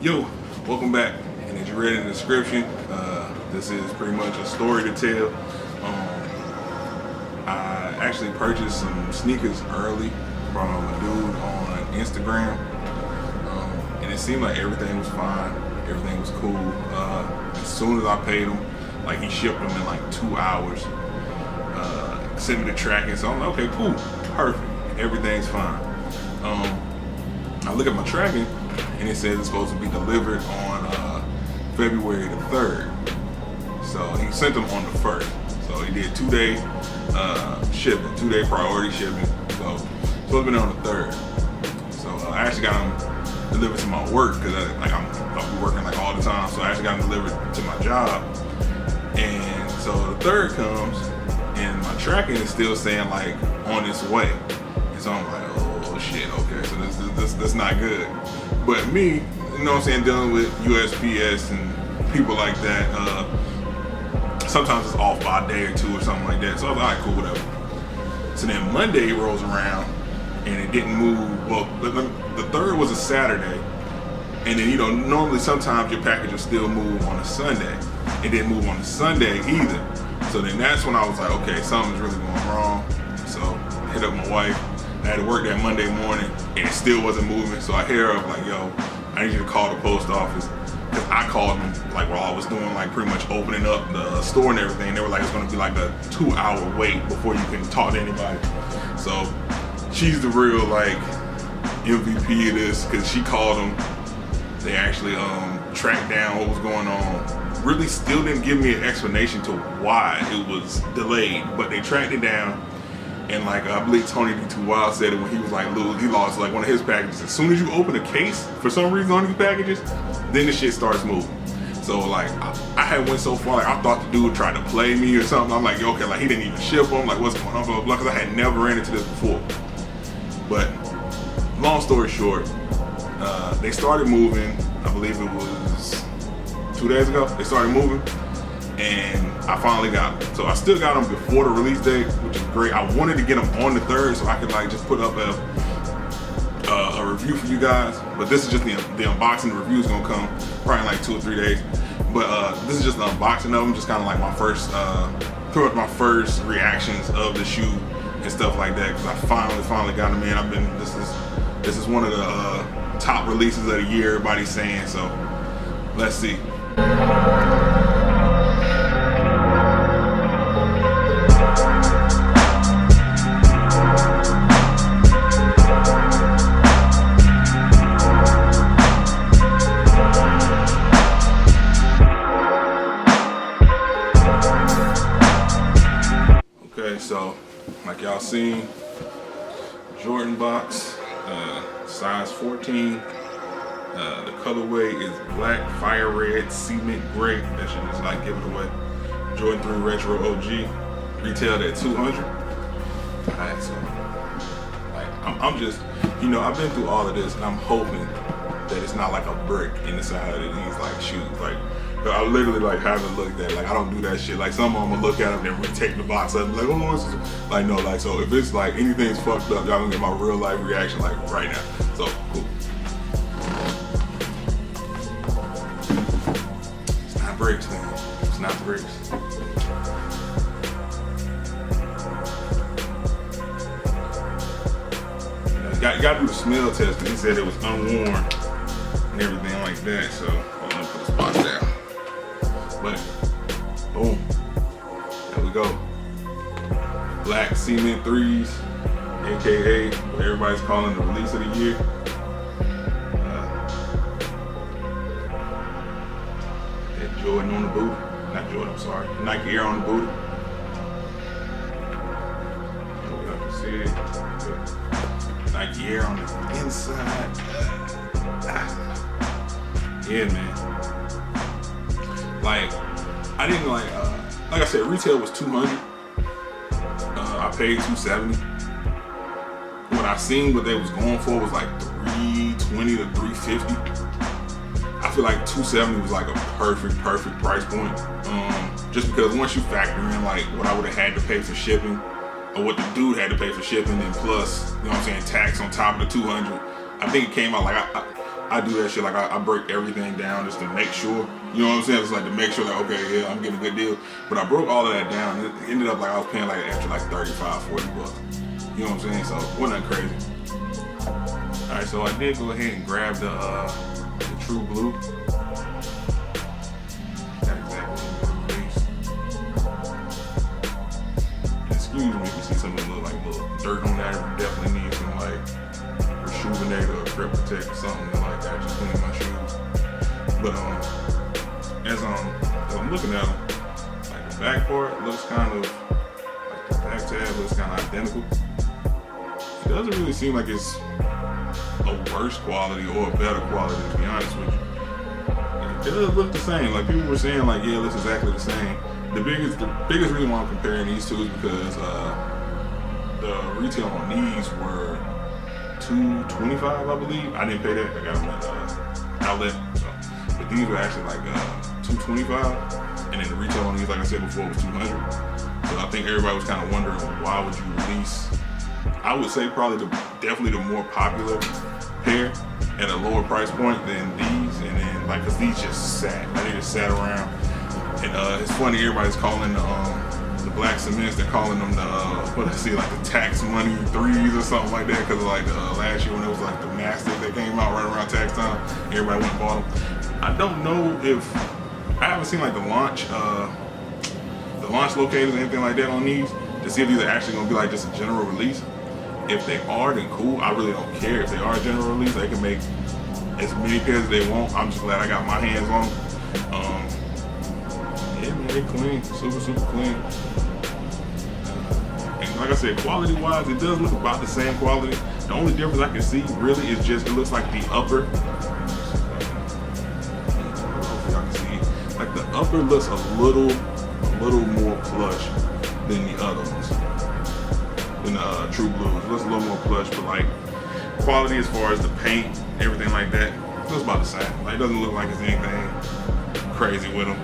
Yo, welcome back. And as you read in the description, this is pretty much a story to tell. I actually purchased some sneakers early from a dude on Instagram, and it seemed like everything was fine, everything was cool. As soon as I paid him, like he shipped them in like 2 hours, sent me the tracking, so I'm like, okay, cool, perfect, everything's fine. I look at my tracking, and it says it's supposed to be delivered on February the 3rd. So he sent them on the 1st. So he did 2-day shipping, 2-day priority shipping. So it's supposed to be on the 3rd. So I actually got them delivered to my work because I'll be working like all the time. So I actually got them delivered to my job. And so the 3rd comes, and my tracking is still saying like on its way. And so I'm like, oh shit, okay, so this not good. But me, you know what I'm saying, dealing with USPS and people like that, sometimes it's off by a day or two or something like that. So I was like, all right, cool, whatever. So then Monday rolls around and it didn't move. Well, the 3rd was a Saturday. And then, you know, normally sometimes your package will still move on a Sunday. It didn't move on a Sunday either. So then that's when I was like, okay, something's really going wrong. So I hit up my wife. I had to work that Monday morning and it still wasn't moving. So I hit her up like, yo, I need you to call the post office. Cause I called them like while I was doing like pretty much opening up the store and everything. They were like, it's gonna be like a 2-hour wait before you can talk to anybody. So she's the real like MVP of this, cause she called them. They actually tracked down what was going on. Really still didn't give me an explanation to why it was delayed, but they tracked it down. And like I believe Tony D. Too Wild said it when he was like, he lost like one of his packages. As soon as you open a case, for some reason on these packages, then the shit starts moving. So like I had went so far, like I thought the dude tried to play me or something. I'm like, okay, like he didn't even ship them. Like what's going on, blah, blah, blah, because I had never ran into this before. But long story short, they started moving. I believe it was 2 days ago. They started moving. And I finally got them. So I still got them before the release date, which is great. I wanted to get them on the 3rd so I could like just put up a review for you guys. But this is just the unboxing. The review is gonna come probably in like 2 or 3 days. But this is just the unboxing of them, just kind of like my first, pretty much my first reactions of the shoe and stuff like that. Because I finally got them in. This is one of the top releases of the year. Everybody's saying so. Let's see. So, like y'all seen, Jordan box, size 14. The colorway is black, fire red, cement gray. That should just like give it away. Jordan 3 Retro OG, retailed at $200. Alright, so like I'm just, you know, I've been through all of this, and I'm hoping that it's not like a brick in the side of these like shoes. Like I literally like haven't looked at it. Like I don't do that shit. Like some of them will look at them and retake the box up and be like, oh, this is like, no, like, so if it's like anything's fucked up, y'all gonna get my real life reaction like right now. So cool. It's not bricks, man. It's not bricks. You gotta do the smell test, because he said it was unworn and everything like that. So I'm gonna put the spots down. But boom, there we go. Black cement 3s, aka what everybody's calling the release of the year. That Jordan on the booty, not Jordan, I'm sorry, Nike Air on the booty. I can see it. Nike Air on the inside. Yeah, man. Like, I didn't like I said, retail was $200. I paid $270. What I seen what they was going for was like $320 to $350. I feel like $270 was like a perfect price point. Just because once you factor in like what I would have had to pay for shipping, or what the dude had to pay for shipping, and plus, you know what I'm saying, tax on top of the $200. I think it came out like I I do that shit. Like I break everything down just to make sure. You know what I'm saying? It's like to make sure that okay, yeah, I'm getting a good deal. But I broke all of that down. And it ended up like I was paying like an extra like 35, 40 bucks. You know what I'm saying? So it wasn't that crazy. All right, so I did go ahead and grab the True Blue. Not exactly what it is. Excuse me if you see something that look like a little dirt on that. You definitely need some like Rejuvenate or Grip Protect or something like that. Just clean my shoes. But as I'm looking at them, like the back part looks kind of like the back tab looks kind of identical. It doesn't really seem like it's a worse quality or a better quality, to be honest with you. It does look the same. Like people were saying, like, yeah, it looks exactly the same. The biggest reason why I'm comparing these two is because the retail on these were $225, I believe. I didn't pay that. I got them at outlet. So, but these were actually like $225, and then the retail on these, like I said before, was $200. So I think everybody was kind of wondering why would you release. I would say probably definitely the more popular pair at a lower price point than these, and then like cause these just sat, like, they just sat around, and it's funny everybody's calling the black cements, they're calling them the what I see like the tax money 3s or something like that, cause of like last year when it was like the Masters that came out right around tax time, everybody went and bought them. I don't know if I haven't seen like the launch locators or anything like that on these to see if these are actually gonna be like just a general release. If they are, then cool. I really don't care. If they are a general release, they can make as many pairs as they want. I'm just glad I got my hands on them. Yeah, man, they clean. Super clean. And like I said, quality-wise, it does look about the same quality. The only difference I can see, really, is just, it looks like the upper. Hopefully y'all can see. Like the upper looks a little more plush than the other ones. In True Blues, it looks a little more plush, but like quality as far as the paint, everything like that, it looks about the same. Like it doesn't look like it's anything crazy with them.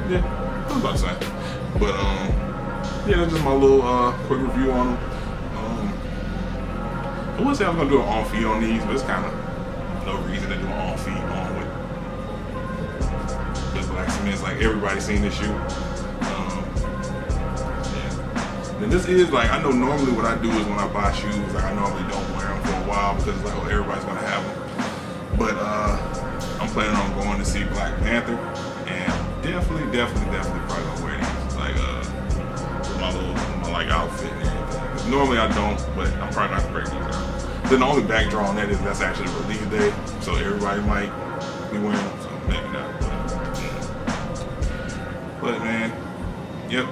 Yeah, it looks about the same. But yeah, that's just my little quick review on them. I would say I was gonna do an on feet on these, but it's kind of no reason to do an on feet on with this black cement. Like everybody's seen this shoe. And this is like, I know normally what I do is when I buy shoes, like I normally don't wear them for a while because it's like, oh, everybody's gonna have them. But I'm planning on going to see Black Panther, and definitely probably gonna wear these, like with my like outfit and everything. Normally I don't, but I'm probably gonna break these out. Then the only backdraw on that is that's actually the release day, so everybody might be wearing them, so maybe not. But man, yep.